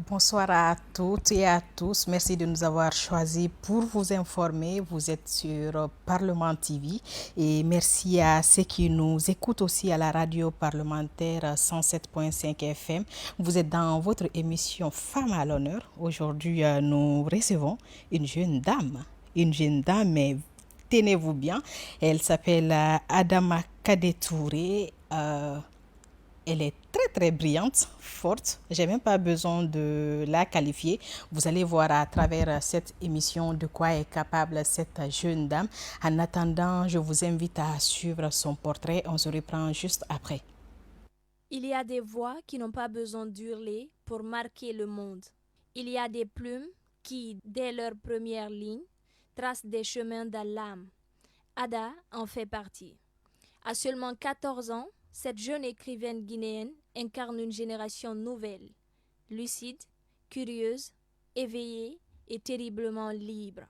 Bonsoir à toutes et à tous. Merci de nous avoir choisis pour vous informer. Vous êtes sur Parlement TV et merci à ceux qui nous écoutent aussi à la radio parlementaire 107.5 FM. Vous êtes dans votre émission Femmes à l'honneur. Aujourd'hui, nous recevons une jeune dame. Une jeune dame, mais tenez-vous bien. Elle s'appelle Adama Kadetouré. Elle est très très brillante, forte. J'ai même pas besoin de la qualifier. Vous allez voir à travers cette émission de quoi est capable cette jeune dame. En attendant, je vous invite à suivre son portrait. On se reprend juste après. Il y a des voix qui n'ont pas besoin d'hurler pour marquer le monde. Il y a des plumes qui, dès leur première ligne, tracent des chemins dans l'âme. Ada en fait partie. À seulement 14 ans, cette jeune écrivaine guinéenne incarne une génération nouvelle, lucide, curieuse, éveillée et terriblement libre.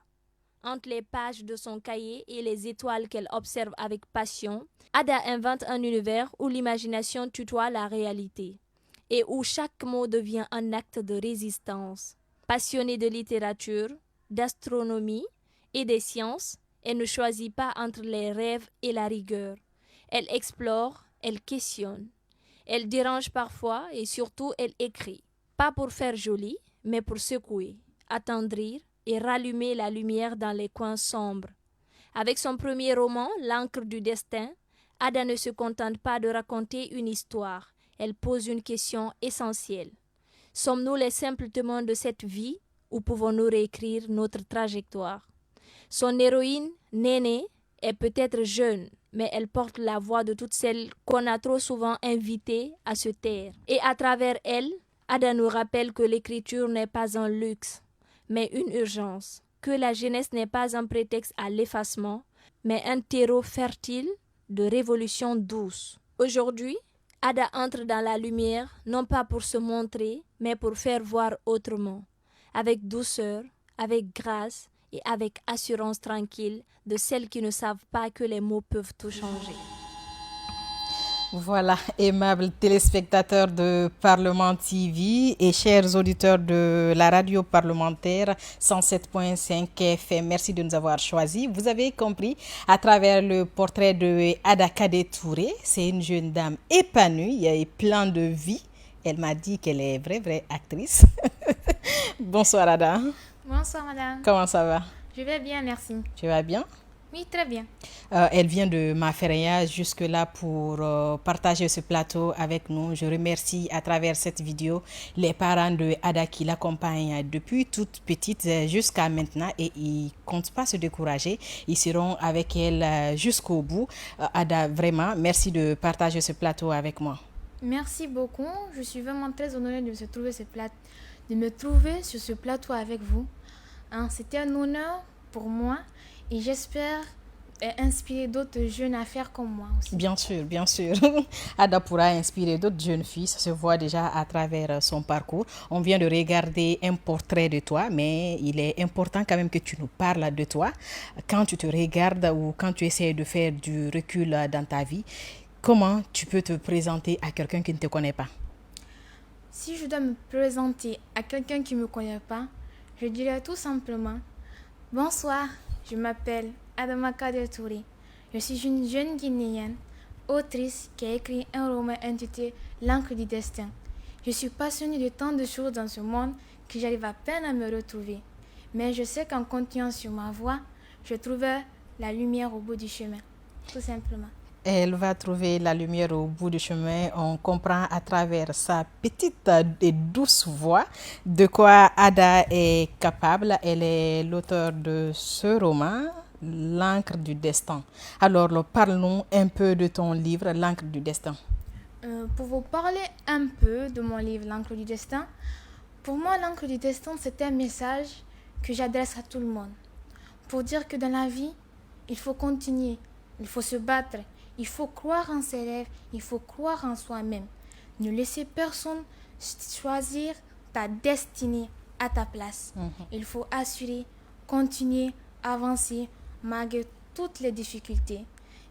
Entre les pages de son cahier et les étoiles qu'elle observe avec passion, Ada invente un univers où l'imagination tutoie la réalité et où chaque mot devient un acte de résistance. Passionnée de littérature, d'astronomie et des sciences, elle ne choisit pas entre les rêves et la rigueur. Elle explore, elle questionne. Elle dérange parfois et surtout elle écrit. Pas pour faire joli, mais pour secouer, attendrir et rallumer la lumière dans les coins sombres. Avec son premier roman, L'encre du destin, Ada ne se contente pas de raconter une histoire, elle pose une question essentielle. Sommes-nous les simples témoins de cette vie ou pouvons-nous réécrire notre trajectoire? Son héroïne, Néné, est peut-être jeune, mais elle porte la voix de toutes celles qu'on a trop souvent invitées à se taire. Et à travers elle, Ada nous rappelle que l'écriture n'est pas un luxe, mais une urgence, que la jeunesse n'est pas un prétexte à l'effacement, mais un terreau fertile de révolution douce. Aujourd'hui, Ada entre dans la lumière, non pas pour se montrer, mais pour faire voir autrement, avec douceur, avec grâce et avec assurance tranquille de celles qui ne savent pas que les mots peuvent tout changer. Voilà, aimables téléspectateurs de Parlement TV et chers auditeurs de la radio parlementaire 107.5 FM, merci de nous avoir choisis. Vous avez compris à travers le portrait de Ada Kadetouré, c'est une jeune dame épanouie et pleine de vie. Elle m'a dit qu'elle est vraie actrice. Bonsoir Ada. Bonsoir madame. Comment ça va? Je vais bien, merci. Tu vas bien? Oui, très bien. Elle vient de Mafereya jusque-là pour partager ce plateau avec nous. Je remercie à travers cette vidéo les parents de Ada qui l'accompagnent depuis toute petite jusqu'à maintenant et ils ne comptent pas se décourager. Ils seront avec elle jusqu'au bout. Ada, vraiment, merci de partager ce plateau avec moi. Merci beaucoup. Je suis vraiment très honorée de me trouver sur ce plateau avec vous. C'était un honneur pour moi et j'espère inspirer d'autres jeunes à faire comme moi aussi. Bien sûr, bien sûr. Ada pourra inspirer d'autres jeunes filles, ça se voit déjà à travers son parcours. On vient de regarder un portrait de toi, mais il est important quand même que tu nous parles de toi. Quand tu te regardes ou quand tu essaies de faire du recul dans ta vie, comment tu peux te présenter à quelqu'un qui ne te connaît pas? Si je dois me présenter à quelqu'un qui ne me connaît pas, je dirais tout simplement « Bonsoir, je m'appelle Adama Kadetouré. Je suis une jeune Guinéenne, autrice qui a écrit un roman intitulé L'encre du destin. Je suis passionnée de tant de choses dans ce monde que j'arrive à peine à me retrouver. Mais je sais qu'en continuant sur ma voie, je trouverai la lumière au bout du chemin. Tout simplement. » Elle va trouver la lumière au bout du chemin. On comprend à travers sa petite et douce voix de quoi Ada est capable. Elle est l'auteur de ce roman, L'encre du destin. Alors, parlons un peu de ton livre, L'encre du destin. Pour vous parler un peu de mon livre, L'encre du destin, pour moi, l'encre du destin, c'est un message que j'adresse à tout le monde. Pour dire que dans la vie, il faut continuer, il faut se battre. Il faut croire en ses rêves, il faut croire en soi-même. Ne laissez personne choisir ta destinée à ta place. Il faut assurer, continuer, avancer malgré toutes les difficultés.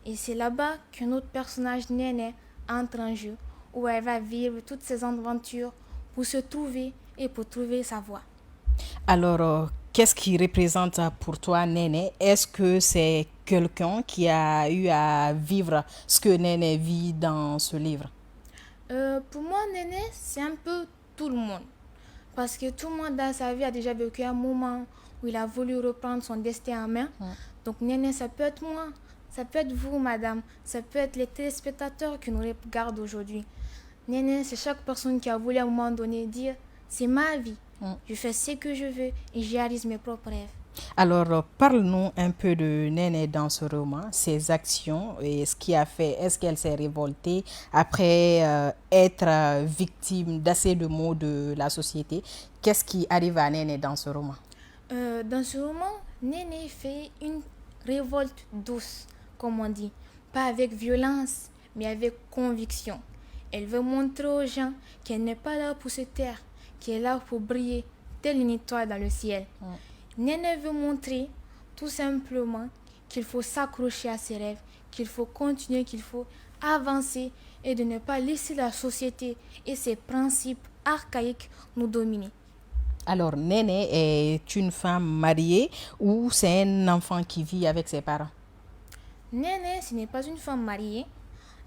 Et c'est là-bas que notre personnage Néné entre en jeu, où elle va vivre toutes ses aventures pour se trouver et pour trouver sa voie. Alors, qu'est-ce qui représente pour toi Néné? Est-ce que c'est quelqu'un qui a eu à vivre ce que Néné vit dans ce livre? Pour moi, Néné, c'est un peu tout le monde. Parce que tout le monde dans sa vie a déjà vécu un moment où il a voulu reprendre son destin en main. Donc, Néné, ça peut être moi, ça peut être vous, madame, ça peut être les téléspectateurs qui nous regardent aujourd'hui. Néné, c'est chaque personne qui a voulu à un moment donné dire c'est ma vie, je fais ce que je veux et j'y réalise mes propres rêves. Alors, parle-nous un peu de Néné dans ce roman, ses actions et ce qui a fait. Est-ce qu'elle s'est révoltée après être victime d'assez de maux de la société? Qu'est-ce qui arrive à Néné dans ce roman? Dans ce roman, Néné fait une révolte douce, comme on dit. Pas avec violence, mais avec conviction. Elle veut montrer aux gens qu'elle n'est pas là pour se taire, qu'elle est là pour briller, telle une étoile dans le ciel. Néné veut montrer tout simplement qu'il faut s'accrocher à ses rêves, qu'il faut continuer, qu'il faut avancer et de ne pas laisser la société et ses principes archaïques nous dominer. Alors, Néné est une femme mariée ou c'est un enfant qui vit avec ses parents? Néné, ce n'est pas une femme mariée.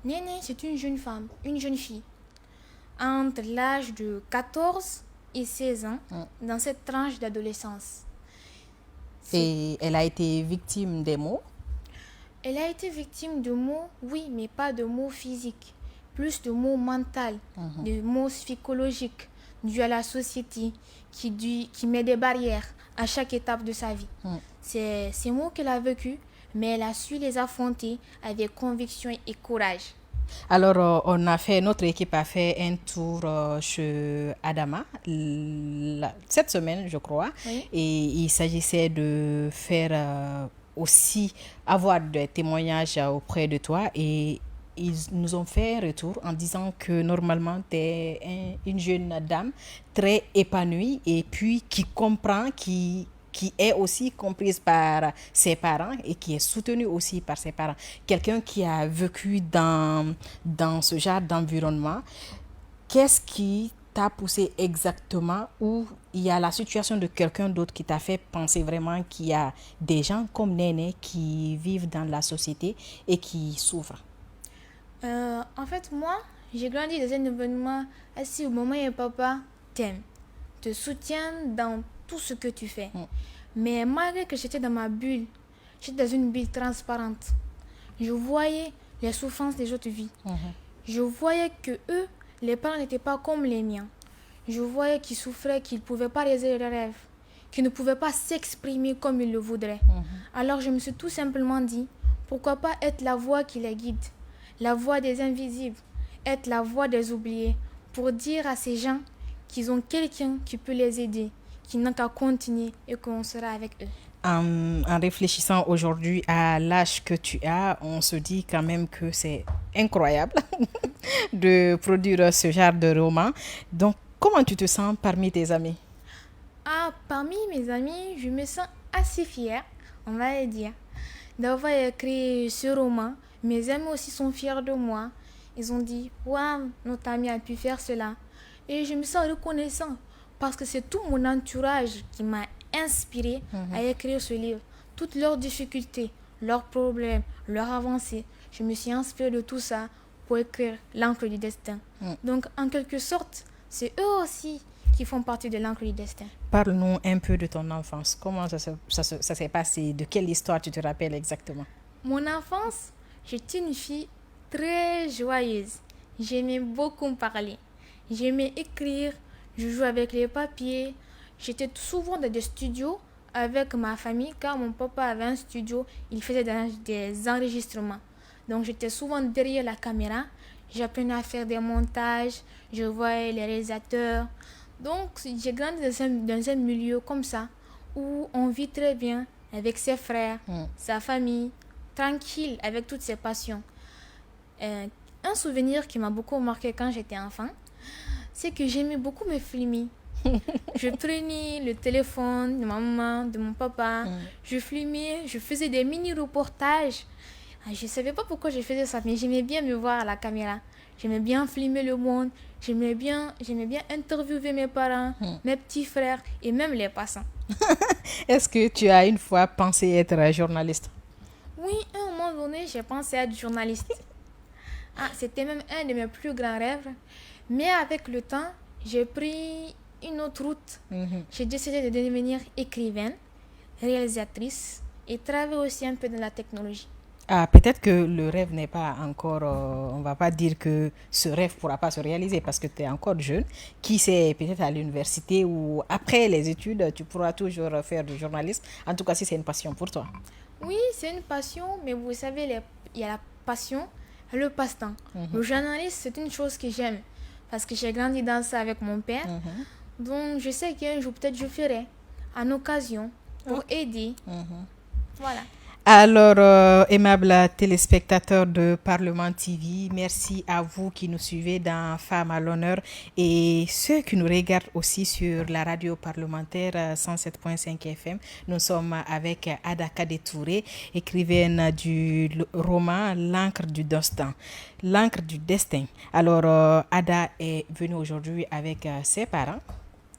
Néné, c'est une jeune femme, une jeune fille, entre l'âge de 14 et 16 ans, dans cette tranche d'adolescence. Et elle a été victime des maux? Elle a été victime de maux, oui, mais pas de maux physiques, plus de maux mentaux, de maux psychologiques, dus à la société, qui met des barrières à chaque étape de sa vie. C'est ces maux qu'elle a vécus, mais elle a su les affronter avec conviction et courage. Alors, notre équipe a fait un tour chez Adama cette semaine, je crois. Oui. Et il s'agissait de faire aussi avoir des témoignages auprès de toi. Et ils nous ont fait un retour en disant que normalement, tu es une jeune dame très épanouie et puis qui comprend, qui est aussi comprise par ses parents et qui est soutenue aussi par ses parents. Quelqu'un qui a vécu dans ce genre d'environnement, qu'est-ce qui t'a poussé exactement, ou il y a la situation de quelqu'un d'autre qui t'a fait penser vraiment qu'il y a des gens comme Néné qui vivent dans la société et qui souffrent? En fait, moi, j'ai grandi dans un événement assis où maman et papa t'aiment, te soutiennent dans tout ce que tu fais. Mais malgré que j'étais dans ma bulle, j'étais dans une bulle transparente. Je voyais les souffrances des autres vies. Je voyais que eux, les parents n'étaient pas comme les miens. Je voyais qu'ils souffraient, qu'ils ne pouvaient pas réaliser leurs rêves, qu'ils ne pouvaient pas s'exprimer comme ils le voudraient. Alors je me suis tout simplement dit, pourquoi pas être la voix qui les guide, la voix des invisibles, être la voix des oubliés, pour dire à ces gens qu'ils ont quelqu'un qui peut les aider, qui n'ont qu'à continuer et qu'on sera avec eux. En réfléchissant aujourd'hui à l'âge que tu as, on se dit quand même que c'est incroyable de produire ce genre de roman. Donc, comment tu te sens parmi tes amis? Parmi mes amis, je me sens assez fière, on va le dire, d'avoir écrit ce roman. Mes amis aussi sont fiers de moi. Ils ont dit, waouh, notre ami a pu faire cela. Et je me sens reconnaissant parce que c'est tout mon entourage qui m'a inspiré à écrire ce livre. Toutes leurs difficultés, leurs problèmes, leurs avancées, je me suis inspirée de tout ça pour écrire L'encre du destin. Donc, en quelque sorte, c'est eux aussi qui font partie de L'encre du destin. Parle-nous un peu de ton enfance. Comment ça s'est passé? De quelle histoire tu te rappelles exactement? Mon enfance, j'étais une fille très joyeuse. J'aimais beaucoup parler. J'aimais écrire. Je jouais avec les papiers. J'étais souvent dans des studios avec ma famille. Quand mon papa avait un studio, il faisait des enregistrements. Donc j'étais souvent derrière la caméra. J'apprenais à faire des montages. Je voyais les réalisateurs. Donc j'ai grandi dans un milieu comme ça, où on vit très bien avec ses frères, sa famille, tranquille avec toutes ses passions. Un souvenir qui m'a beaucoup marqué quand j'étais enfant, c'est que j'aimais beaucoup me filmer. Je prenais le téléphone de ma maman, de mon papa, je filmais, je faisais des mini-reportages. Je ne savais pas pourquoi je faisais ça, mais j'aimais bien me voir à la caméra. J'aimais bien filmer le monde. J'aimais bien interviewer mes parents, mes petits frères et même les passants. Est-ce que tu as une fois pensé être journaliste? Oui, à un moment donné, j'ai pensé être journaliste. C'était même un de mes plus grands rêves. Mais avec le temps, j'ai pris une autre route. J'ai décidé de devenir écrivaine, réalisatrice et travailler aussi un peu dans la technologie. Peut-être que le rêve n'est pas encore, on ne va pas dire que ce rêve ne pourra pas se réaliser parce que tu es encore jeune. Qui sait, peut-être à l'université ou après les études, tu pourras toujours faire du journalisme. En tout cas, si c'est une passion pour toi. Oui, c'est une passion, mais vous savez, il y a la passion et le passe-temps. Le journalisme, c'est une chose que j'aime parce que j'ai grandi dans ça avec mon père. Donc, je sais qu'un jour, peut-être, je ferai en occasion pour aider. Voilà. Alors, aimables téléspectateurs de Parlement TV, merci à vous qui nous suivez dans Femmes à l'honneur et ceux qui nous regardent aussi sur la radio parlementaire 107.5 FM. Nous sommes avec Ada Kadetouré, écrivaine du roman L'encre du destin. L'encre du destin. Alors, Ada est venue aujourd'hui avec ses parents.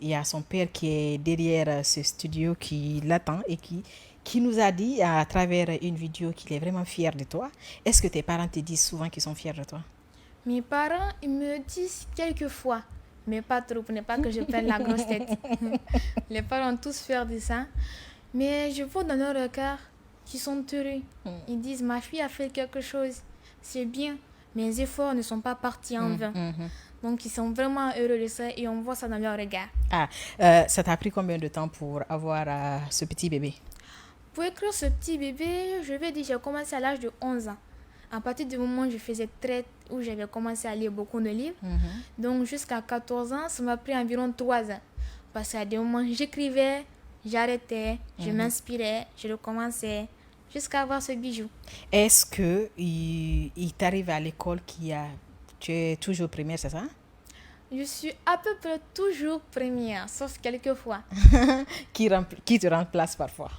Il y a son père qui est derrière ce studio qui l'attend et qui nous a dit à travers une vidéo qu'il est vraiment fier de toi. Est-ce que tes parents te disent souvent qu'ils sont fiers de toi? Mes parents, ils me disent quelquefois, mais pas trop, pour ne pas que je prenne la grosse tête. Les parents sont tous fiers de ça. Mais je vois dans leur regard qu'ils sont heureux. Ils disent, ma fille a fait quelque chose, c'est bien. Mes efforts ne sont pas partis en vain. Donc, ils sont vraiment heureux de ça et on voit ça dans leur regard. Ça t'a pris combien de temps pour avoir ce petit bébé? Pour écrire ce petit bébé, je vais dire j'ai commencé à l'âge de 11 ans. À partir du moment où je faisais où j'avais commencé à lire beaucoup de livres. Donc jusqu'à 14 ans, ça m'a pris environ 3 ans. Parce qu'à des moments, j'écrivais, j'arrêtais, je m'inspirais, je recommençais jusqu'à avoir ce bijou. Est-ce que il t'arrive à l'école tu es toujours première, c'est ça? Je suis à peu près toujours première, sauf quelques fois. Qui te remplace parfois?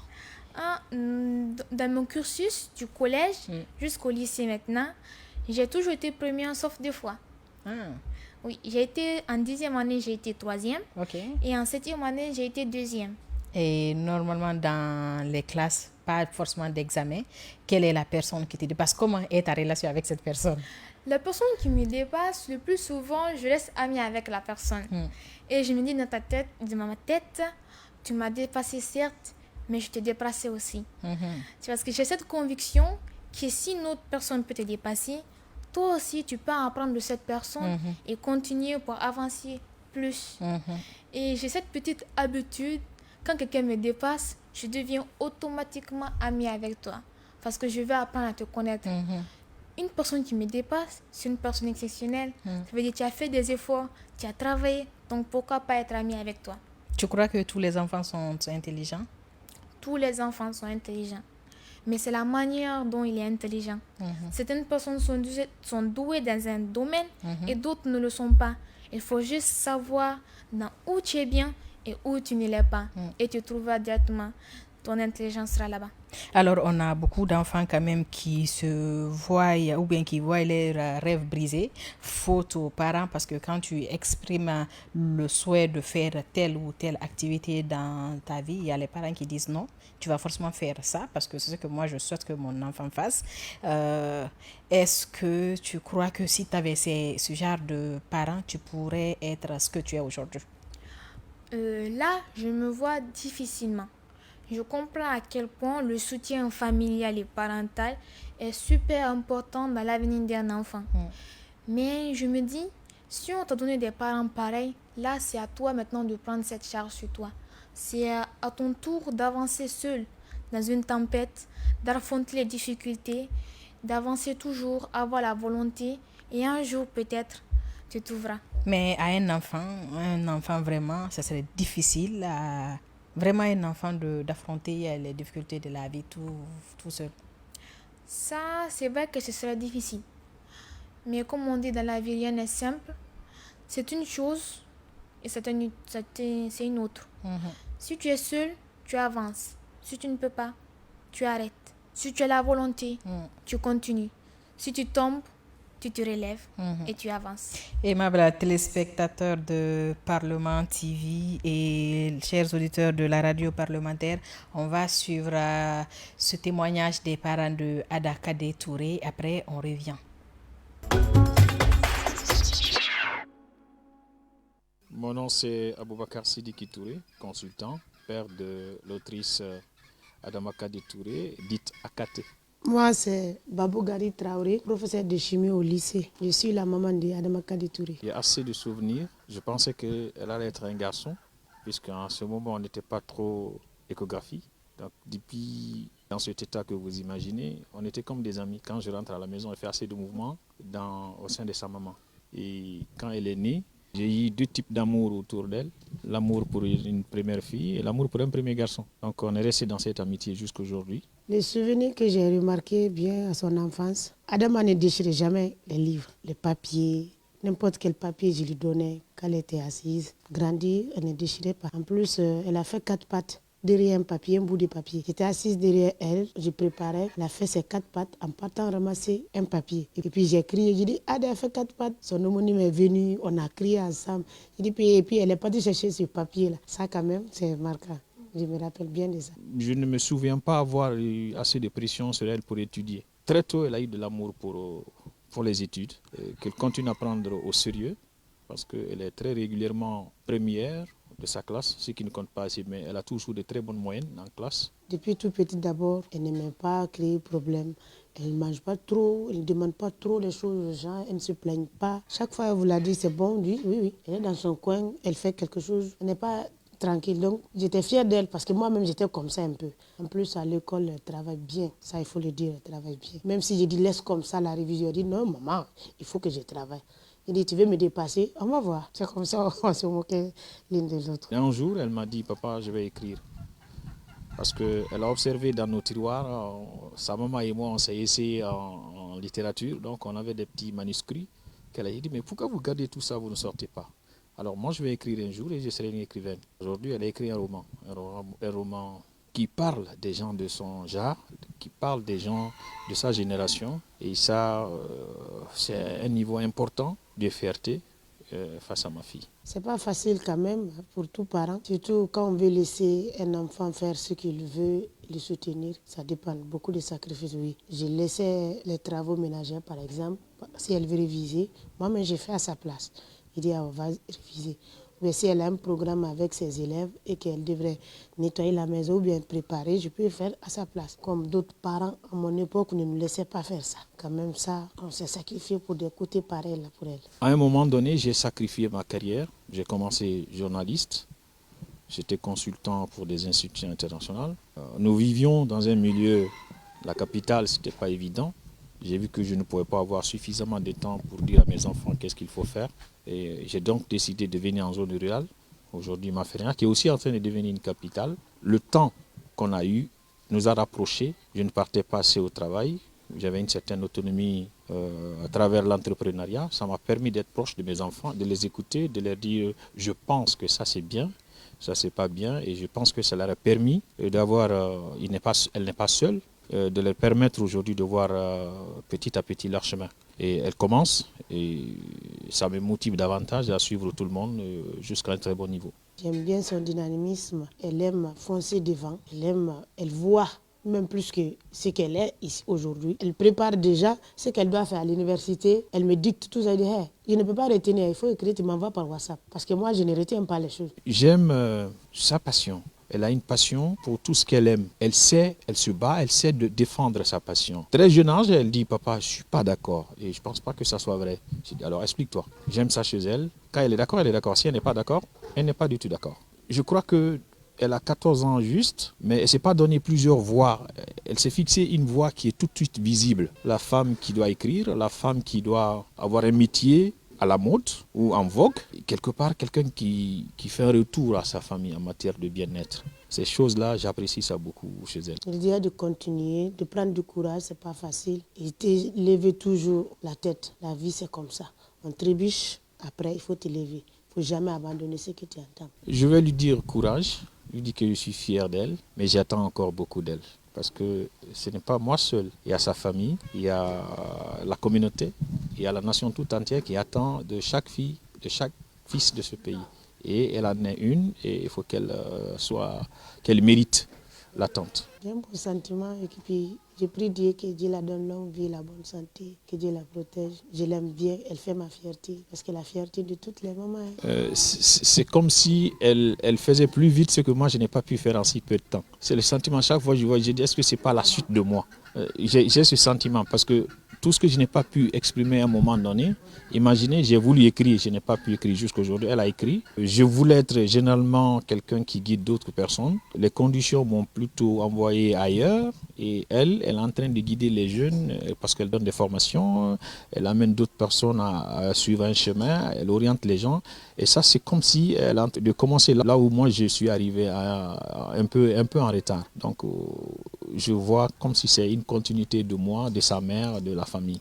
Dans mon cursus du collège jusqu'au lycée maintenant, j'ai toujours été première sauf 2 fois. Oui, en 10e année, j'ai été 3e. Et en 7e année, j'ai été 2e. Et normalement, dans les classes, pas forcément d'examen, quelle est la personne qui te dépasse? Comment est ta relation avec cette personne? La personne qui me dépasse, le plus souvent, je reste amie avec la personne. Et je me dis dans ma tête, tu m'as dépassé certes, mais je t'ai dépassé aussi. C'est parce que j'ai cette conviction que si une autre personne peut te dépasser, toi aussi tu peux apprendre de cette personne et continuer pour avancer plus. Et j'ai cette petite habitude, quand quelqu'un me dépasse, je deviens automatiquement amie avec toi parce que je vais apprendre à te connaître. Une personne qui me dépasse, c'est une personne exceptionnelle. Ça veut dire que tu as fait des efforts, tu as travaillé, donc pourquoi pas être amie avec toi? Tu crois que tous les enfants sont intelligents? Tous les enfants sont intelligents, mais c'est la manière dont il est intelligent. Certaines personnes sont douées dans un domaine et d'autres ne le sont pas. Il faut juste savoir où tu es bien et où tu ne l'es pas. Et tu trouveras directement, ton intelligence sera là-bas. Alors, on a beaucoup d'enfants quand même qui se voient ou bien qui voient leurs rêves brisés, faute aux parents, parce que quand tu exprimes le souhait de faire telle ou telle activité dans ta vie, il y a les parents qui disent non, tu vas forcément faire ça, parce que c'est ce que moi je souhaite que mon enfant fasse. Est-ce que tu crois que si tu avais ce genre de parents, tu pourrais être ce que tu es aujourd'hui? Là, je me vois difficilement. Je comprends à quel point le soutien familial et parental est super important dans l'avenir d'un enfant. Mais je me dis, si on t'a donné des parents pareils, là c'est à toi maintenant de prendre cette charge sur toi. C'est à ton tour d'avancer seul dans une tempête, d'affronter les difficultés, d'avancer toujours, avoir la volonté et un jour peut-être tu trouveras. Mais à un enfant vraiment, ça serait difficile vraiment un enfant d'affronter les difficultés de la vie tout seul. Ça, c'est vrai que ce serait difficile. Mais comme on dit dans la vie, rien n'est simple. C'est une chose et c'est une autre. Si tu es seul, tu avances. Si tu ne peux pas, tu arrêtes. Si tu as la volonté, tu continues. Si tu tombes, tu te relèves et tu avances. Aimable téléspectateurs de Parlement TV et chers auditeurs de la radio parlementaire, on va suivre ce témoignage des parents de Ada Kadé Touré. Après, on revient. Mon nom c'est Aboubakar Sidiki Touré, consultant, père de l'autrice Adama Kadé Touré, dite Akate. Moi, c'est Babou Gari Traoré, professeur de chimie au lycée. Je suis la maman de Adama Kadé Touré. Il y a assez de souvenirs. Je pensais qu'elle allait être un garçon, puisqu'en ce moment, on n'était pas trop échographie. Donc, depuis dans cet état que vous imaginez, on était comme des amis. Quand je rentre à la maison, elle fait assez de mouvements au sein de sa maman. Et quand elle est née, j'ai eu deux types d'amour autour d'elle. L'amour pour une première fille et l'amour pour un premier garçon. Donc on est resté dans cette amitié jusqu'à aujourd'hui. Les souvenirs que j'ai remarqués bien à son enfance, Adama ne déchirait jamais les livres, les papiers, n'importe quel papier je lui donnais quand elle était assise. Grandie, elle ne déchirait pas. En plus, elle a fait 4 pattes. Derrière un papier, un bout de papier. J'étais assise derrière elle, je préparais, elle a fait ses 4 pattes en partant ramasser un papier. Et puis j'ai crié, j'ai dit, Ada a fait 4 pattes. Son homonyme est venu, on a crié ensemble. Et puis elle est partie chercher ce papier-là. Ça quand même, c'est marquant. Je me rappelle bien de ça. Je ne me souviens pas avoir eu assez de pression sur elle pour étudier. Très tôt, elle a eu de l'amour pour les études, qu'elle continue à prendre au sérieux, parce qu'elle est très régulièrement première de sa classe, ce qui ne compte pas assez, mais elle a toujours de très bonnes moyennes en classe. Depuis tout petit d'abord, elle n'aimait pas créer problème. Elle ne mange pas trop, elle ne demande pas trop les choses aux gens, elle ne se plaigne pas. Chaque fois, elle vous l'a dit, c'est bon, oui. Elle est dans son coin, elle fait quelque chose, elle n'est pas tranquille. Donc, j'étais fière d'elle parce que moi-même, j'étais comme ça un peu. En plus, à l'école, elle travaille bien. Ça, il faut le dire, elle travaille bien. Même si j'ai dit, laisse comme ça la révision, elle dit, non, maman, il faut que je travaille. Il dit, tu veux me dépasser? On va voir. C'est comme ça, on se moquait l'une de l'autre. Un jour, elle m'a dit, papa, je vais écrire. Parce qu'elle a observé dans nos tiroirs, sa maman et moi, on s'est essayé en littérature. Donc, on avait des petits manuscrits qu'elle a dit, mais pourquoi vous gardez tout ça, vous ne sortez pas? Alors, moi, je vais écrire un jour et je serai une écrivaine. Aujourd'hui, elle a écrit un roman qui parle des gens de son genre, qui parle des gens de sa génération. Et ça, c'est un niveau important de fierté face à ma fille. C'est pas facile quand même pour tout parent, surtout quand on veut laisser un enfant faire ce qu'il veut, le soutenir. Ça dépend beaucoup de sacrifices, oui. Je laissais les travaux ménagers, par exemple, si elle veut réviser, moi-même j'ai fait à sa place. Il dit, on va réviser. Mais si elle a un programme avec ses élèves et qu'elle devrait nettoyer la maison ou bien préparer, je peux le faire à sa place. Comme d'autres parents à mon époque ne nous laissaient pas faire ça. Quand même ça, on s'est sacrifié pour des côtés pareils là, pour elle. À un moment donné, j'ai sacrifié ma carrière. J'ai commencé journaliste. J'étais consultant pour des institutions internationales. Nous vivions dans un milieu, la capitale, ce n'était pas évident. J'ai vu que je ne pouvais pas avoir suffisamment de temps pour dire à mes enfants qu'est-ce qu'il faut faire. Et j'ai donc décidé de venir en zone rurale, aujourd'hui Maféria, qui est aussi en train de devenir une capitale. Le temps qu'on a eu nous a rapprochés. Je ne partais pas assez au travail. J'avais une certaine autonomie à travers l'entrepreneuriat. Ça m'a permis d'être proche de mes enfants, de les écouter, de leur dire je pense que ça c'est bien, ça c'est pas bien. Et je pense que ça leur a permis d'avoir, elle n'est pas seule, de leur permettre aujourd'hui de voir petit à petit leur chemin. Et elle commence et ça me motive davantage à suivre tout le monde jusqu'à un très bon niveau. J'aime bien son dynamisme, elle aime foncer devant, elle voit même plus que ce qu'elle est ici aujourd'hui. Elle prépare déjà ce qu'elle doit faire à l'université, elle me dicte tout ça, elle dit hey, je ne peux pas retenir, il faut écrire, tu m'envoies par WhatsApp. Parce que moi je ne retiens pas les choses. J'aime sa passion. Elle a une passion pour tout ce qu'elle aime. Elle se bat, elle sait de défendre sa passion. Très jeune âge, elle dit, papa, je ne suis pas d'accord. Et je ne pense pas que ça soit vrai. Je dis, alors explique-toi. J'aime ça chez elle. Quand elle est d'accord, elle est d'accord. Si elle n'est pas d'accord, elle n'est pas du tout d'accord. Je crois qu'elle a 14 ans juste, mais elle ne s'est pas donné plusieurs voies. Elle s'est fixée une voie qui est tout de suite visible. La femme qui doit écrire, la femme qui doit avoir un métier à la mode ou en vogue, quelque part quelqu'un qui fait un retour à sa famille en matière de bien-être. Ces choses-là, j'apprécie ça beaucoup chez elle. Je dirais de continuer, de prendre du courage, c'est pas facile. Et de lever toujours la tête. La vie, c'est comme ça. On trébuche, après il faut te lever. Il ne faut jamais abandonner ce que tu entends. Je vais lui dire courage, lui dire que je suis fier d'elle, mais j'attends encore beaucoup d'elle. Parce que ce n'est pas moi seul. Il y a sa famille, il y a la communauté, et à la nation tout entière qui attend de chaque fille, de chaque fils de ce pays. Et elle en est une et il faut qu'elle mérite l'attente. J'ai un bon sentiment et puis je prie Dieu que Dieu la donne longue vie, la bonne santé, que Dieu la protège. Je l'aime bien, elle fait ma fierté parce que la fierté de toutes les mamans. C'est comme si elle faisait plus vite ce que moi je n'ai pas pu faire en si peu de temps. C'est le sentiment, chaque fois je dis est-ce que c'est pas la suite de moi? J'ai ce sentiment parce que tout ce que je n'ai pas pu exprimer à un moment donné, imaginez, j'ai voulu écrire, je n'ai pas pu écrire jusqu'à aujourd'hui, elle a écrit. Je voulais être généralement quelqu'un qui guide d'autres personnes. Les conditions m'ont plutôt envoyé ailleurs et elle est en train de guider les jeunes parce qu'elle donne des formations, elle amène d'autres personnes à suivre un chemin, elle oriente les gens. Et ça, c'est comme si elle a de commencer là où moi je suis arrivé un peu en retard. Donc, je vois comme si c'est une continuité de moi, de sa mère, de la famille.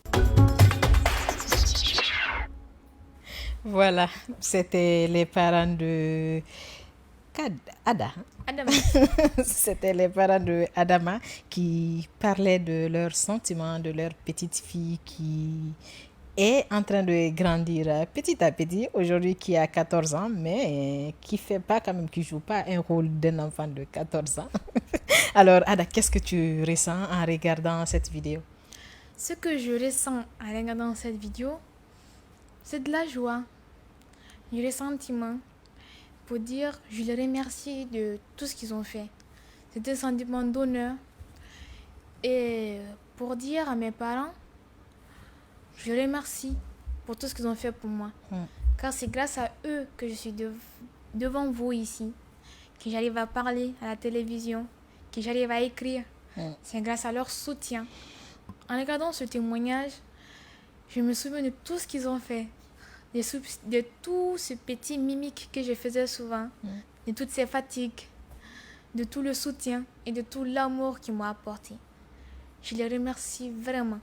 Voilà, c'était les parents de Adama. C'était les parents de Adama qui parlaient de leurs sentiments, de leur petite fille qui est en train de grandir petit à petit, aujourd'hui qui a 14 ans, mais qui fait pas quand même, qui joue pas un rôle d'un enfant de 14 ans. Alors, Ada, qu'est-ce que tu ressens en regardant cette vidéo? Ce que je ressens en regardant cette vidéo, c'est de la joie, du ressentiment, pour dire je les remercie de tout ce qu'ils ont fait. C'est un sentiment d'honneur. Et pour dire à mes parents, je les remercie pour tout ce qu'ils ont fait pour moi. Car c'est grâce à eux que je suis devant vous ici, que j'arrive à parler à la télévision, que j'arrive à écrire. C'est grâce à leur soutien. En regardant ce témoignage, je me souviens de tout ce qu'ils ont fait, de tout ce petit mimique que je faisais souvent, de toutes ces fatigues, de tout le soutien et de tout l'amour qu'ils m'ont apporté. Je les remercie vraiment,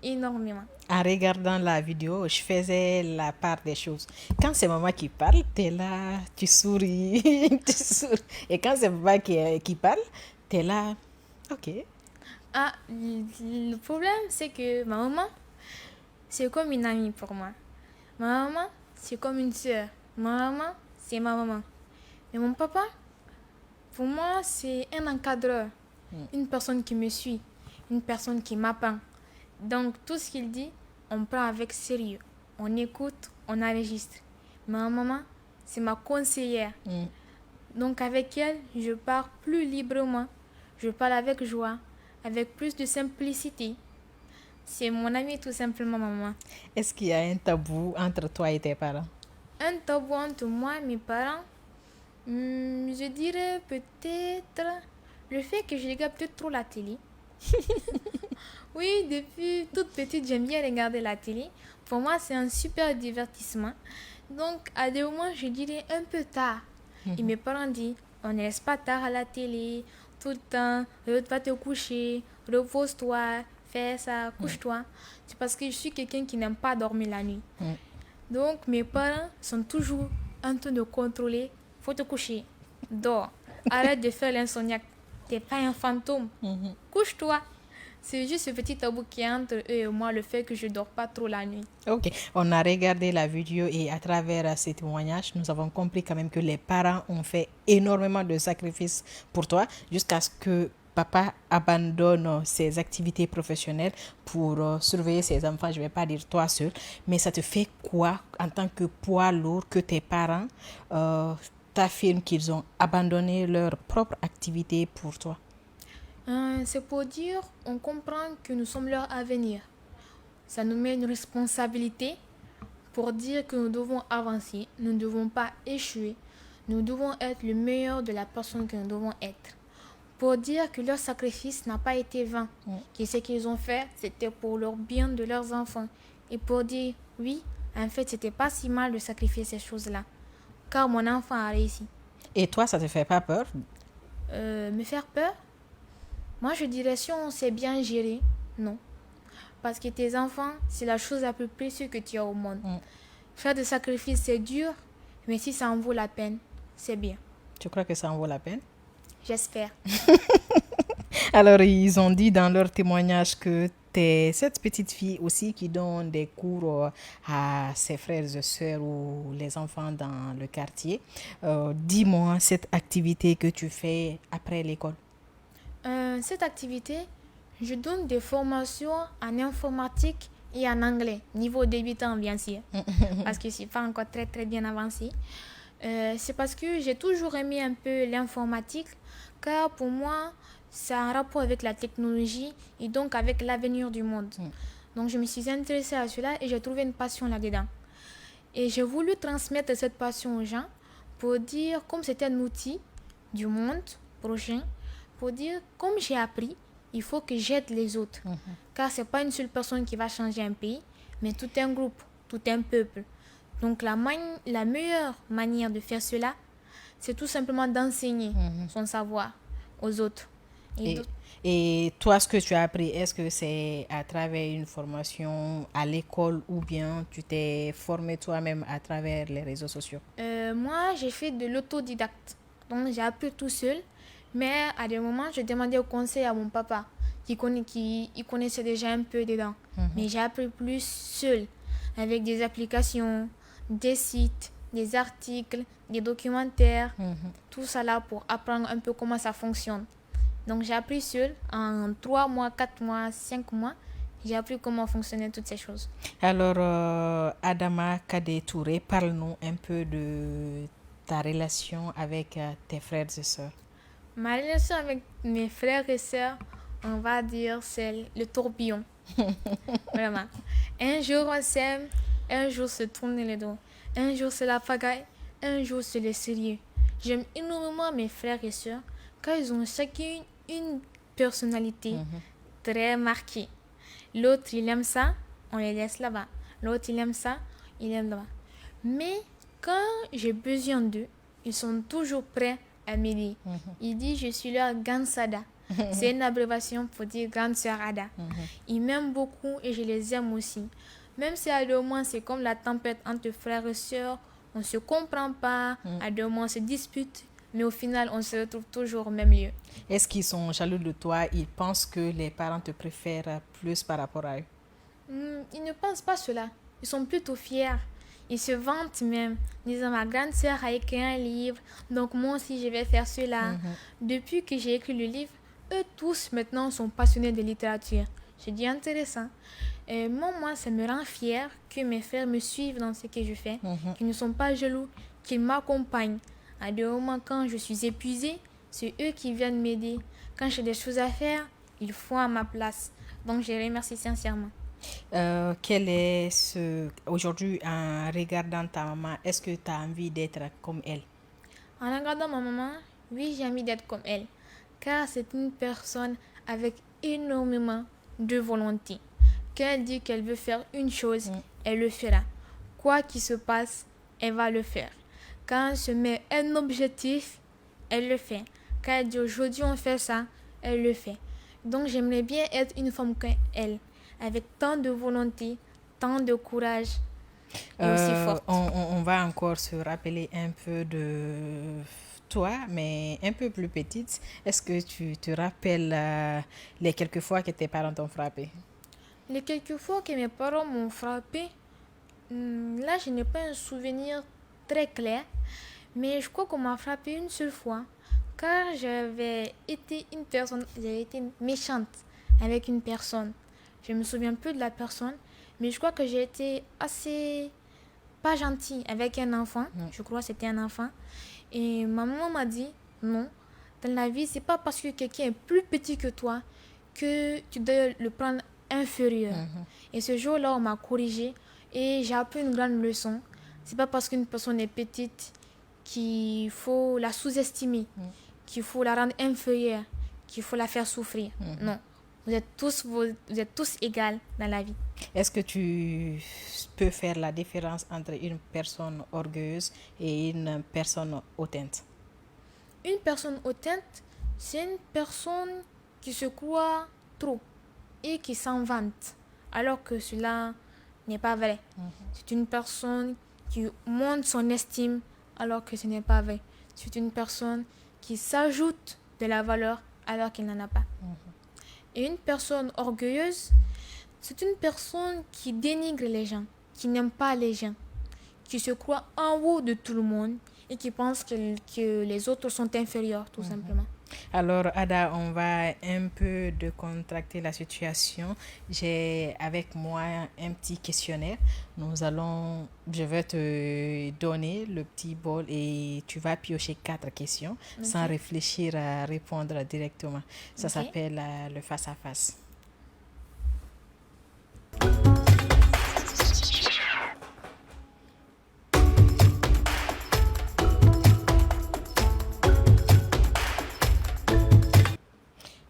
énormément. En regardant la vidéo, je faisais la part des choses. Quand c'est maman qui parle, tu es là, tu souris, tu souris. Et quand c'est papa qui parle, tu es là, ok. Ah, le problème, c'est que ma maman, c'est comme une amie pour moi. Ma maman, c'est comme une sœur. Ma maman, c'est ma maman. Et mon papa, pour moi, c'est un encadreur. Une personne qui me suit, une personne qui m'apprend. Donc, tout ce qu'il dit, on prend avec sérieux. On écoute, on enregistre. Ma maman, c'est ma conseillère. Donc, avec elle, je parle plus librement. Je parle avec joie, avec plus de simplicité. C'est mon amie, tout simplement, maman. Est-ce qu'il y a un tabou entre toi et tes parents? Un tabou entre moi et mes parents, je dirais peut-être le fait que je regarde peut-être trop la télé. Oui, depuis toute petite, j'aime bien regarder la télé. Pour moi, c'est un super divertissement. Donc, à des moments, je dirais un peu tard. Et mes parents disent, on ne laisse pas tard à la télé, tout le temps, va te coucher, repose-toi, fais ça, couche-toi. C'est parce que je suis quelqu'un qui n'aime pas dormir la nuit. Donc, mes parents sont toujours en train de contrôler, faut te coucher, dors, arrête de faire l'insomniaque, t'es pas un fantôme, couche-toi. C'est juste ce petit tabou qui est entre eux et moi, le fait que je ne dors pas trop la nuit. Ok, on a regardé la vidéo et à travers ces témoignages, nous avons compris quand même que les parents ont fait énormément de sacrifices pour toi jusqu'à ce que papa abandonne ses activités professionnelles pour surveiller ses enfants. Je ne vais pas dire toi seul, mais ça te fait quoi en tant que poids lourd que tes parents t'affirment qu'ils ont abandonné leur propre activité pour toi? C'est pour dire, on comprend que nous sommes leur avenir. Ça nous met une responsabilité pour dire que nous devons avancer, nous ne devons pas échouer, nous devons être le meilleur de la personne que nous devons être. Pour dire que leur sacrifice n'a pas été vain, que ce qu'ils ont fait, c'était pour le bien de leurs enfants. Et pour dire, oui, en fait, c'était pas si mal de sacrifier ces choses-là, car mon enfant a réussi. Et toi, ça te fait pas peur? Me faire peur? Moi, je dirais, si on sait bien gérer, non. Parce que tes enfants, c'est la chose la plus précieuse que tu as au monde. Faire des sacrifices, c'est dur, mais si ça en vaut la peine, c'est bien. Tu crois que ça en vaut la peine? J'espère. Alors, ils ont dit dans leur témoignage que tu es cette petite fille aussi qui donne des cours à ses frères et sœurs ou les enfants dans le quartier. Dis-moi cette activité que tu fais après l'école. Cette activité, je donne des formations en informatique et en anglais, niveau débutant bien sûr, parce que je ne suis pas encore très très bien avancée. C'est parce que j'ai toujours aimé un peu l'informatique, car pour moi, c'est un rapport avec la technologie et donc avec l'avenir du monde. Donc je me suis intéressée à cela et j'ai trouvé une passion là-dedans. Et j'ai voulu transmettre cette passion aux gens pour dire, comme c'est un outil du monde prochain, pour dire, comme j'ai appris, il faut que j'aide les autres. Car ce n'est pas une seule personne qui va changer un pays, mais tout un groupe, tout un peuple. Donc la meilleure manière de faire cela, c'est tout simplement d'enseigner son savoir aux autres. Et toi, ce que tu as appris, est-ce que c'est à travers une formation à l'école ou bien tu t'es formé toi-même à travers les réseaux sociaux? Moi, j'ai fait de l'autodidacte. Donc j'ai appris tout seul. Mais à des moments, je demandais au conseil à mon papa, qui connaissait déjà un peu dedans. Mais j'ai appris plus seul, avec des applications, des sites, des articles, des documentaires, tout ça là pour apprendre un peu comment ça fonctionne. Donc j'ai appris seul, en 3 mois, 4 mois, 5 mois, j'ai appris comment fonctionnaient toutes ces choses. Alors, Adama Kade Touré, parle-nous un peu de ta relation avec tes frères et sœurs. Ma relation avec mes frères et sœurs, on va dire, c'est le tourbillon. Vraiment. Un jour, on s'aime, un jour, se tourne les dos. Un jour, c'est la pagaille, un jour, c'est le sérieux. J'aime énormément mes frères et sœurs, car ils ont chacun une personnalité très marquée. L'autre, il aime ça, on les laisse là-bas. L'autre, il aime ça, il aime là-bas. Mais quand j'ai besoin d'eux, ils sont toujours prêts à m'aider. Il dit, je suis leur Gansada. C'est une abréviation pour dire grande sœur Ada. Ils m'aiment beaucoup et je les aime aussi. Même si à deux moments c'est comme la tempête entre frères et sœurs, on ne se comprend pas, à deux moments on se dispute, mais au final on se retrouve toujours au même lieu. Est-ce qu'ils sont jaloux de toi? Ils pensent que les parents te préfèrent plus par rapport à eux? Ils ne pensent pas cela. Ils sont plutôt fiers. Ils se vantent même, disant ma grande sœur a écrit un livre, donc moi aussi je vais faire cela. Depuis que j'ai écrit le livre, eux tous maintenant sont passionnés de littérature. J'ai dit intéressant. Moi, ça me rend fière que mes frères me suivent dans ce que je fais, qu'ils ne sont pas jaloux, qu'ils m'accompagnent. À des moments quand je suis épuisée, c'est eux qui viennent m'aider. Quand j'ai des choses à faire, ils font à ma place. Donc je les remercie sincèrement. Quel est aujourd'hui, en regardant ta maman, est-ce que tu as envie d'être comme elle? En regardant ma maman, oui, j'ai envie d'être comme elle, car c'est une personne avec énormément de volonté. Quand elle dit qu'elle veut faire une chose, elle le fera. Quoi qu'il se passe, elle va le faire. Quand elle se met un objectif, elle le fait. Quand elle dit aujourd'hui on fait ça, elle le fait. Donc j'aimerais bien être une femme comme elle, avec tant de volonté, tant de courage et aussi forte. On va encore se rappeler un peu de toi, mais un peu plus petite. Est-ce que tu te rappelles les quelques fois que tes parents t'ont frappé? Les quelques fois que mes parents m'ont frappé, là je n'ai pas un souvenir très clair, mais je crois qu'on m'a frappé une seule fois, car j'avais été méchante avec une personne. Je me souviens plus de la personne, mais je crois que j'ai été assez pas gentille avec un enfant. Je crois que c'était un enfant. Et ma maman m'a dit, non, dans la vie, c'est pas parce que quelqu'un est plus petit que toi que tu dois le prendre inférieur. Et ce jour-là, on m'a corrigé et j'ai appris une grande leçon. C'est pas parce qu'une personne est petite qu'il faut la sous-estimer, qu'il faut la rendre inférieure, qu'il faut la faire souffrir. Non. Vous êtes tous égaux dans la vie. Est-ce que tu peux faire la différence entre une personne orgueilleuse et une personne hautaine? Une personne hautaine, c'est une personne qui se croit trop et qui s'en vante, alors que cela n'est pas vrai. C'est une personne qui monte son estime, alors que ce n'est pas vrai. C'est une personne qui s'ajoute de la valeur, alors qu'il n'en a pas. Et une personne orgueilleuse, C'est une personne qui dénigre les gens, qui n'aime pas les gens, qui se croit en haut de tout le monde et qui pense que les autres sont inférieurs, tout simplement. Alors, Ada, on va un peu décontracter la situation. J'ai avec moi un petit questionnaire. Je vais te donner le petit bol et tu vas piocher 4 questions sans réfléchir à répondre directement. Ça s'appelle le face-à-face.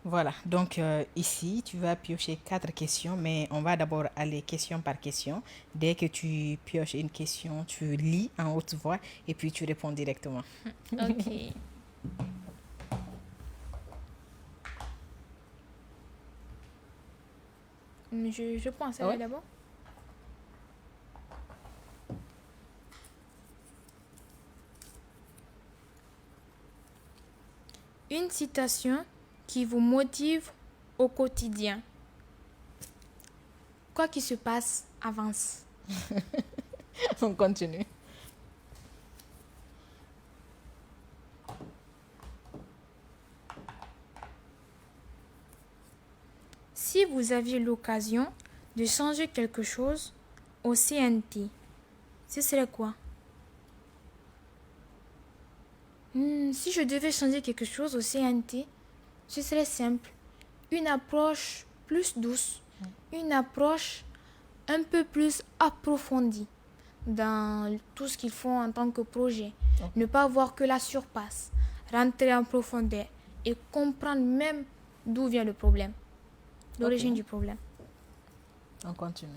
Voilà, donc ici, tu vas piocher 4 questions, mais on va d'abord aller question par question. Dès que tu pioches une question, tu lis en haute voix et puis tu réponds directement. Ok. Je pense à d'abord. Une citation qui vous motive au quotidien. Quoi qu'il se passe, avance. On continue. Si vous aviez l'occasion de changer quelque chose au CNT, ce serait quoi? Si je devais changer quelque chose au CNT, ce serait simple. Une approche plus douce, une approche un peu plus approfondie dans tout ce qu'ils font en tant que projet. Ne pas voir que la surface, rentrer en profondeur et comprendre même d'où vient le problème, l'origine du problème. On continue.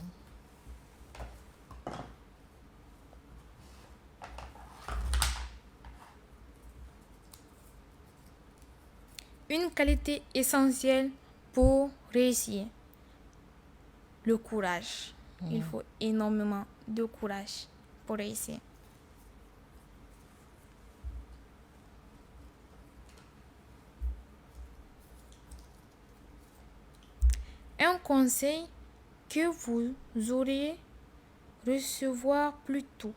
Une qualité essentielle pour réussir, le courage. Il faut énormément de courage pour réussir. Un conseil que vous auriez recevoir plus tôt.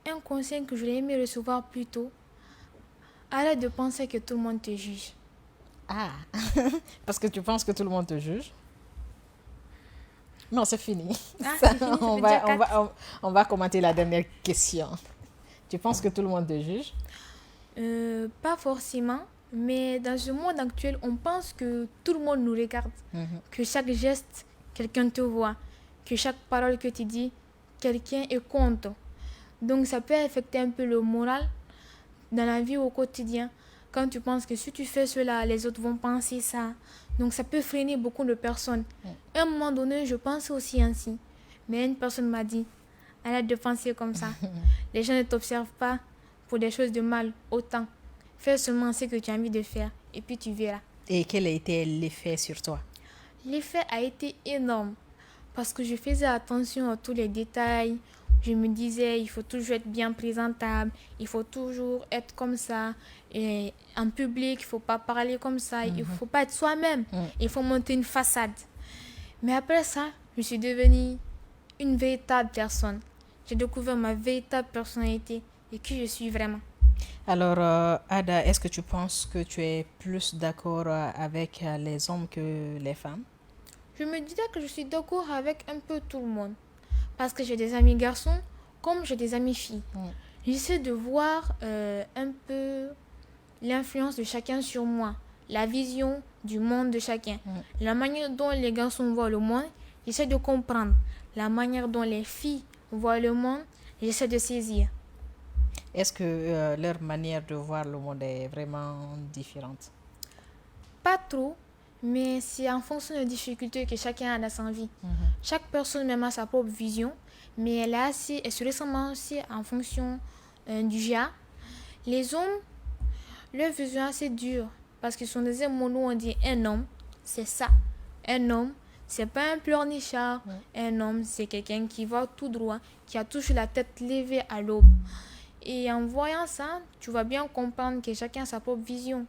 Un conseil que j'aurais aimé recevoir plus tôt. Arrête de penser que tout le monde te juge. Ah, parce que tu penses que tout le monde te juge? Non, c'est fini. C'est fini, on va commenter la dernière question. Tu penses que tout le monde te juge? Pas forcément, mais dans ce monde actuel, on pense que tout le monde nous regarde. Que chaque geste, quelqu'un te voit. Que chaque parole que tu dis, quelqu'un est compte. Donc ça peut affecter un peu le moral dans la vie au quotidien. Quand tu penses que si tu fais cela, les autres vont penser ça. Donc ça peut freiner beaucoup de personnes. À un moment donné, je pensais aussi ainsi. Mais une personne m'a dit, arrête de penser comme ça. Les gens ne t'observent pas pour des choses de mal autant. Fais seulement ce que tu as envie de faire et puis tu verras. Et quel a été l'effet sur toi? L'effet a été énorme parce que je faisais attention à tous les détails. Je me disais, il faut toujours être bien présentable, il faut toujours être comme ça. Et en public, il ne faut pas parler comme ça, il ne faut pas être soi-même. Il faut monter une façade. Mais après ça, je suis devenue une véritable personne. J'ai découvert ma véritable personnalité et qui je suis vraiment. Alors, Ada, est-ce que tu penses que tu es plus d'accord avec les hommes que les femmes? Je me disais que je suis d'accord avec un peu tout le monde. Parce que j'ai des amis garçons comme j'ai des amis filles. J'essaie de voir un peu l'influence de chacun sur moi, la vision du monde de chacun. La manière dont les garçons voient le monde, j'essaie de comprendre. La manière dont les filles voient le monde, j'essaie de saisir. Est-ce que leur manière de voir le monde est vraiment différente? Pas trop, mais c'est en fonction des difficultés que chacun a dans sa vie. Chaque personne même a sa propre vision, mais elle se ressemble aussi en fonction du genre. Les hommes, leur vision est assez dure, parce qu'ils sont des hommes, on dit un homme, c'est ça. Un homme, c'est pas un pleurnichard. Un homme, c'est quelqu'un qui va tout droit, qui a toujours la tête levée à l'aube. Et en voyant ça, tu vas bien comprendre que chacun a sa propre vision.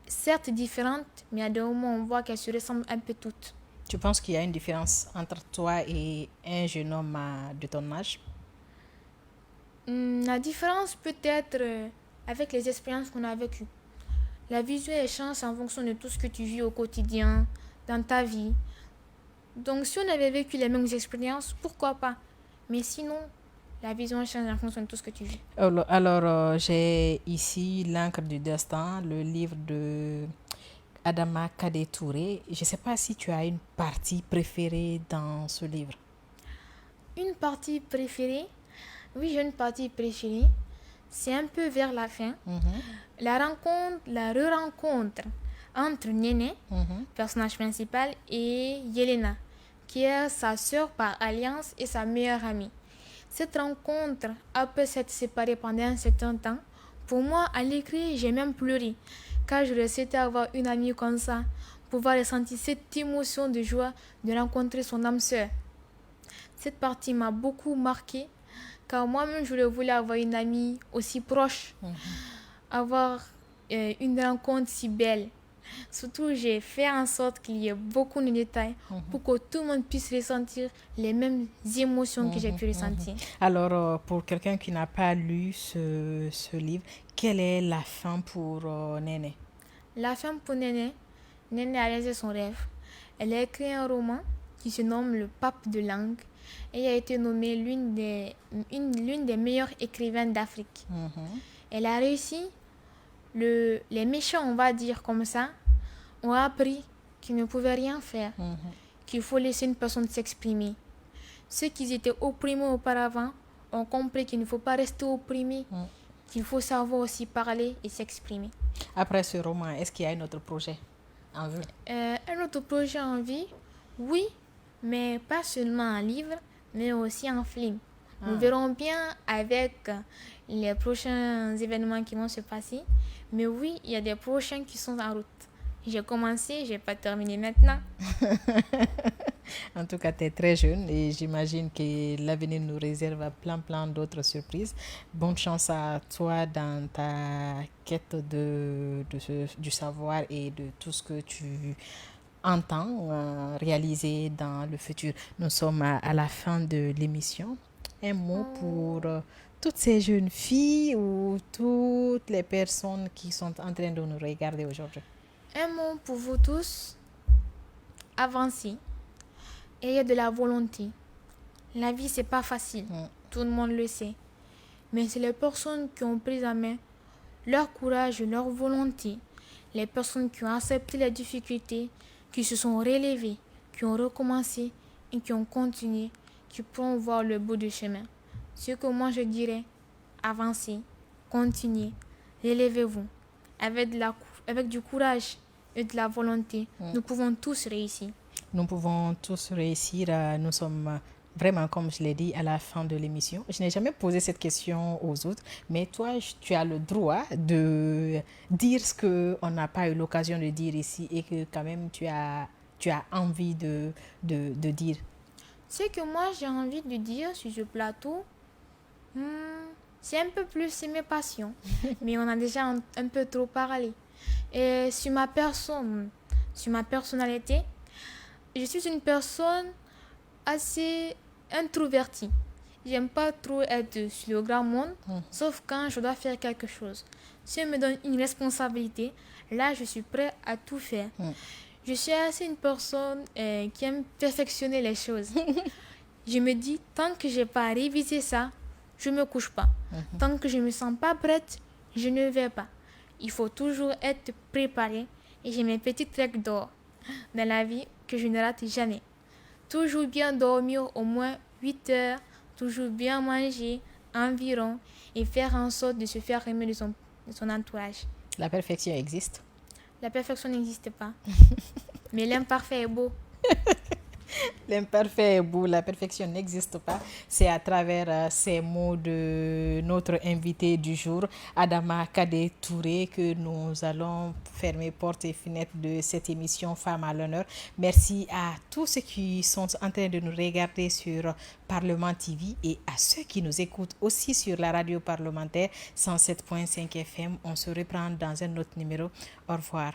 Certes différente, mais à des moments, on voit qu'elles se ressemblent un peu toutes. Tu penses qu'il y a une différence entre toi et un jeune homme de ton âge? La différence peut être avec les expériences qu'on a vécues. La vision elle change en fonction de tout ce que tu vis au quotidien, dans ta vie. Donc si on avait vécu les mêmes expériences, pourquoi pas? Mais sinon, la vision change en fonction de tout ce que tu vis. Alors, j'ai ici L'encre du destin, le livre de Adama Kadé Touré. Je ne sais pas si tu as une partie préférée dans ce livre. Une partie préférée? Oui, j'ai une partie préférée. C'est un peu vers la fin. La re-rencontre entre Néné, personnage principal, et Yelena, qui est sa sœur par alliance et sa meilleure amie. Cette rencontre, après s'être séparée pendant un certain temps, pour moi, à l'écrit, j'ai même pleuré, car je souhaitais avoir une amie comme ça, pouvoir ressentir cette émotion de joie de rencontrer son âme sœur. Cette partie m'a beaucoup marquée, car moi-même, je voulais avoir une amie aussi proche, avoir une rencontre si belle. Surtout, j'ai fait en sorte qu'il y ait beaucoup de détails pour que tout le monde puisse ressentir les mêmes émotions que j'ai pu ressentir. Alors, pour quelqu'un qui n'a pas lu ce livre, quelle est la fin pour Néné? La fin pour Néné, Néné a réalisé son rêve. Elle a écrit un roman qui se nomme Le Pape de langue et a été nommée l'une des meilleures écrivaines d'Afrique. Elle a réussi. Les méchants, on va dire comme ça, ont appris qu'ils ne pouvaient rien faire, qu'il faut laisser une personne s'exprimer. Ceux qui étaient opprimés auparavant ont compris qu'il ne faut pas rester opprimé, qu'il faut savoir aussi parler et s'exprimer. Après ce roman, est-ce qu'il y a un autre projet en vue? Un autre projet en vie, oui, mais pas seulement en livre, mais aussi en film. Nous verrons bien avec les prochains événements qui vont se passer. Mais oui, il y a des prochains qui sont en route. J'ai commencé, je n'ai pas terminé maintenant. En tout cas, tu es très jeune et j'imagine que l'avenir nous réserve plein d'autres surprises. Bonne chance à toi dans ta quête du savoir et de tout ce que tu entends réaliser dans le futur. Nous sommes à la fin de l'émission. Un mot pour toutes ces jeunes filles ou toutes les personnes qui sont en train de nous regarder aujourd'hui. Un mot pour vous tous, avancez, ayez de la volonté. La vie, c'est pas facile, tout le monde le sait. Mais c'est les personnes qui ont pris en main leur courage, leur volonté, les personnes qui ont accepté les difficultés, qui se sont relevées, qui ont recommencé et qui ont continué, qui pourront voir le bout du chemin. Ce que moi je dirais, avancez, continuez, relevez-vous. Avec du courage et de la volonté, nous pouvons tous réussir. Nous pouvons tous réussir. Nous sommes vraiment, comme je l'ai dit, à la fin de l'émission. Je n'ai jamais posé cette question aux autres, mais toi, tu as le droit de dire ce qu'on n'a pas eu l'occasion de dire ici et que quand même tu as envie de dire. Ce que moi j'ai envie de dire sur ce plateau, c'est un peu plus mes passions, mais on a déjà un peu trop parlé. Et sur ma personne, sur ma personnalité, je suis une personne assez introvertie. J'aime pas trop être sur le grand monde, sauf quand je dois faire quelque chose. Si on me donne une responsabilité, là je suis prêt à tout faire. Je suis assez une personne qui aime perfectionner les choses. Je me dis, tant que je n'ai pas révisé ça, je ne me couche pas. Tant que je ne me sens pas prête, je ne vais pas. Il faut toujours être préparé et j'ai mes petites règles d'or dans la vie que je ne rate jamais. Toujours bien dormir au moins 8 heures, toujours bien manger environ et faire en sorte de se faire aimer de son entourage. La perfection existe? La perfection n'existe pas. Mais l'imparfait est beau. L'imparfait est beau, la perfection n'existe pas. C'est à travers ces mots de notre invité du jour, Adama Kadé Touré, que nous allons fermer portes et fenêtres de cette émission Femmes à l'honneur. Merci à tous ceux qui sont en train de nous regarder sur Parlement TV et à ceux qui nous écoutent aussi sur la radio parlementaire 107.5 FM. On se reprend dans un autre numéro. Au revoir.